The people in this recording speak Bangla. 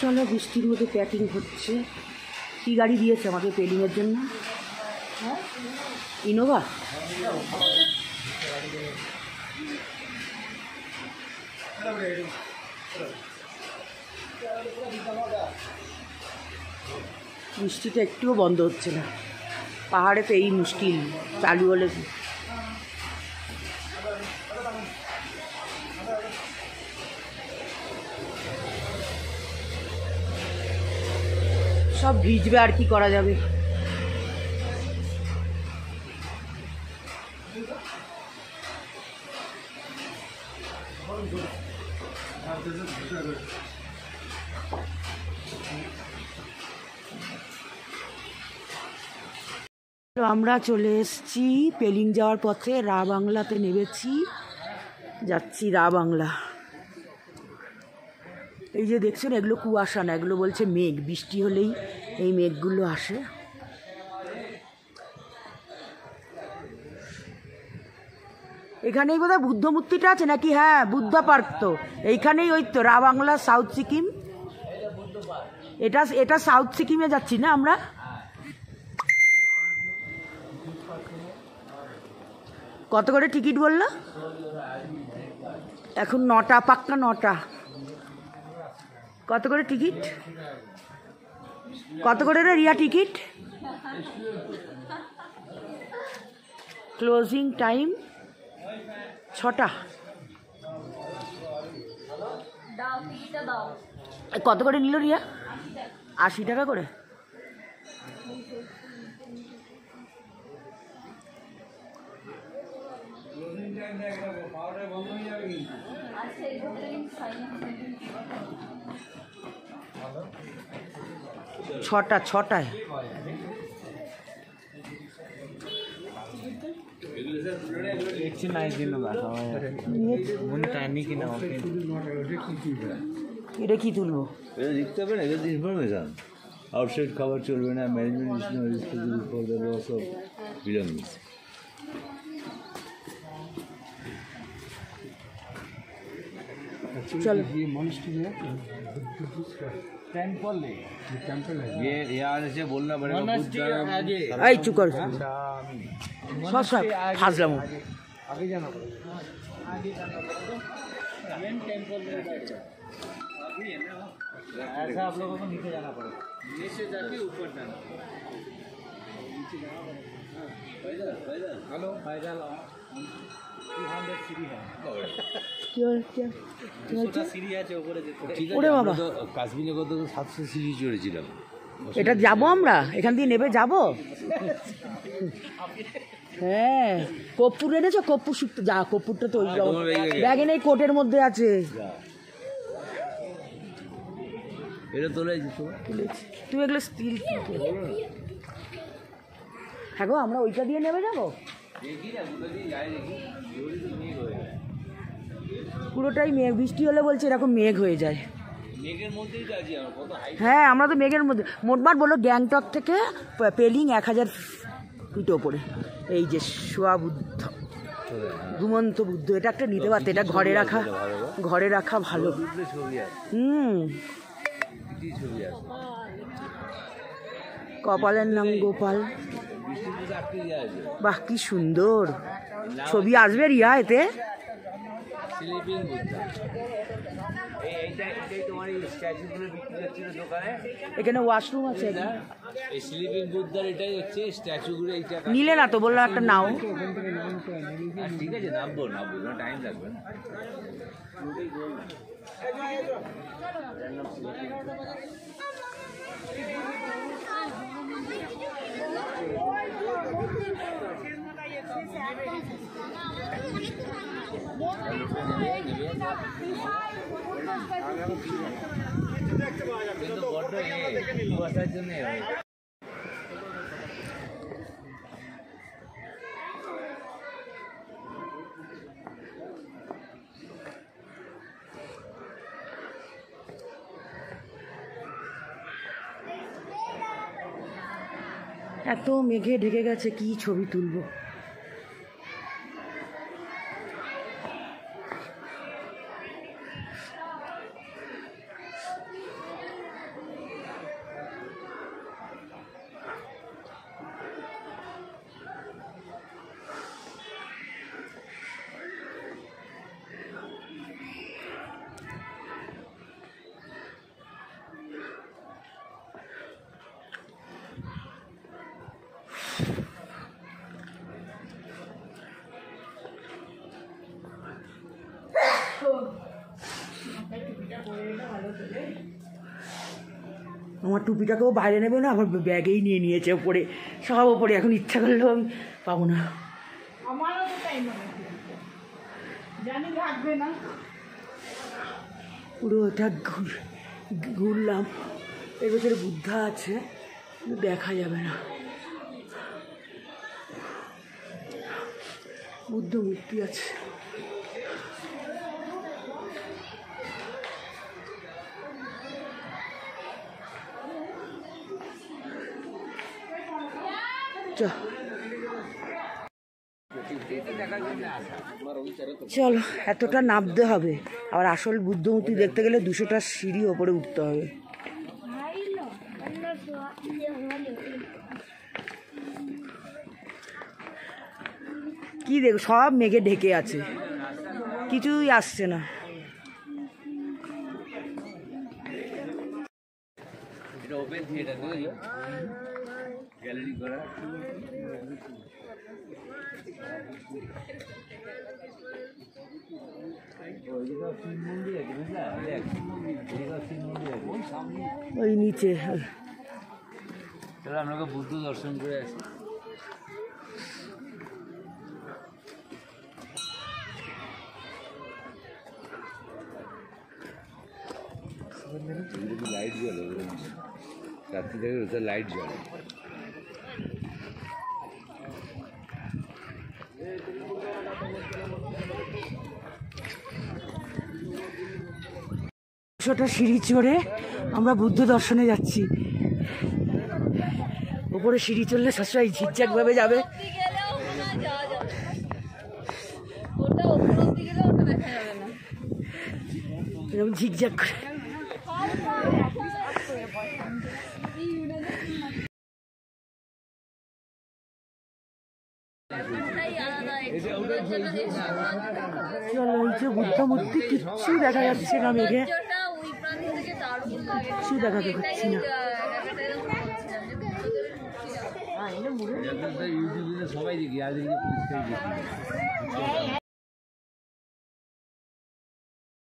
চলো, বৃষ্টির মধ্যে প্যাকিং হচ্ছে। কী গাড়ি দিয়েছে আমাদের পেলিংয়ের জন্য? ইনোভা। বৃষ্টিটা একটুও বন্ধ হচ্ছে না। পাহাড়ে তো এই মুশকিল, চালু হলে সব ভিজবে, আর কি করা যাবে। আমরা চলে এসেছি পেলিং যাওয়ার পথে, রা বাংলাতে নেমেছি, যাচ্ছি রা বাংলা। এই যে দেখছেন, এগুলো কুয়াশা না, এগুলো বলছে মেঘ। বৃষ্টি হলেই এই মেঘগুলো আসে। এখানেই বোধহয় বুদ্ধ মূর্তিটা আছে নাকি? হ্যাঁ, বুদ্ধা পার্ক তো এইখানেই। ওই তো রা বাংলা, সাউথ সিকিম। এটা সাউথ সিকিমে যাচ্ছি না আমরা? কত করে টিকিট বললো? এখন 9টা, পাক্কা 9টা। কত করে টিকিট? কত করে রে রিয়া টিকিট? ক্লোজিং টাইম 6টা। কত করে নিল রিয়া? 80 টাকা করে। ছটায়। এটা কি তুলবো? এটা লিখতে হবে না, এটা ইনফরমেশন। আউটসাইড খাবার চলবে না, management is not responsible for the loss of belongs. चलो टेंपल ये यार से बोलना पड़ेगा। आई चुप कर, सब फाजलाम। आगे जाना पड़ेगा, आगे जाना पड़ेगा। मेन टेंपल में अभी है ना, ऐसा आप लोगों को नीचे जाना पड़ेगा, नीचे जाके ऊपर जाना। नीचे जाना पड़ेगा। हेलो पैदल 200 सीढ़ी है। ওরে বাবা, কাশ্মীরে কত 700 সিঁড়ি চড়েছিলাম। এটা যাবো আমরা? এখান দিয়ে নেবে যাবো? হ্যাঁ, কর্পূর এনেছো? কর্পূর শুক্তো। যা, কর্পূরটা তো ওই ব্যাগে নেই, কোটের মধ্যে আছে। এটা তুলেছি। তুমি এগুলো স্টিল। হ্যাঁ গো, আমরা ওইটা দিয়ে নেবে যাবো? পুরোটাই মেঘ। বৃষ্টি হলে বলছে এরকম মেঘ হয়ে যায়। হ্যাঁ, আমরা তো মেঘের মধ্যে। মোটমাট বললো গ্যাংটক থেকে পেলিং 1000 ফিট ওপরে। এই যে শোয়া বুদ্ধ, ঘুমন্ত বুদ্ধ, এটা একটা নিতে পারতে। এটা ঘরে রাখা ভালো। কপালের নাম গোপাল। বাহ, কি সুন্দর ছবি আসবে রিয়া এতে। এখানে ওয়াশরুম আছে। নিলে না তো? বললো একটা নাও। ঠিক আছে, নামবো, টাইম লাগবে না। কিন্তু বড্ড বসার জন্য এত মেঘে ঢেকে গেছে, কি ছবি তুলবো। আমার টুপিটাকেও বাইরে নেবে না, আবার ব্যাগেই নিয়ে নিয়েছে ওপরে, সব ওপরে। এখন ইচ্ছা করলেও আমি পাবো না। আমারও তো তাই মনে হয়, জানি থাকবে না। পুরো ওটা ঘুরলাম। এর ভেতরে বুদ্ধা আছে, দেখা যাবে না। বুদ্ধ মূর্তি আছে। চলো, এতটা নামতে হবে। আবার আসল বুদ্ধ মূর্তি দেখতে গেলে 200টা সিঁড়ি ওপরে উঠতে হবে। কি দেখো, সব মেঘে ঢেকে আছে, কিছুই আসছে না। ওপেন থিয়েটার গ্যালারি করা। ওই নিচে তাহলে আমরা বুদ্ধ দর্শন করে আসি। লাইট জ্বলে রাত্রি থেকে ওটা লাইট জ্বলে। ছোটা সিঁড়ি চড়ে আমরা বুদ্ধ দর্শনে যাচ্ছি। উপরে সিঁড়ি চললে সবসময় ঝিকঝাক ভাবে যাবে। এরকম ঝিকঝাক করে। চলো, ওই যে বুদ্ধ মূর্তি কিচ্ছু দেখা যাচ্ছে না মেঘে, কিচ্ছু দেখাতে পাচ্ছি না। ইউটিউবে সবাই দেখি, আজ পরিষ্কার দেখি।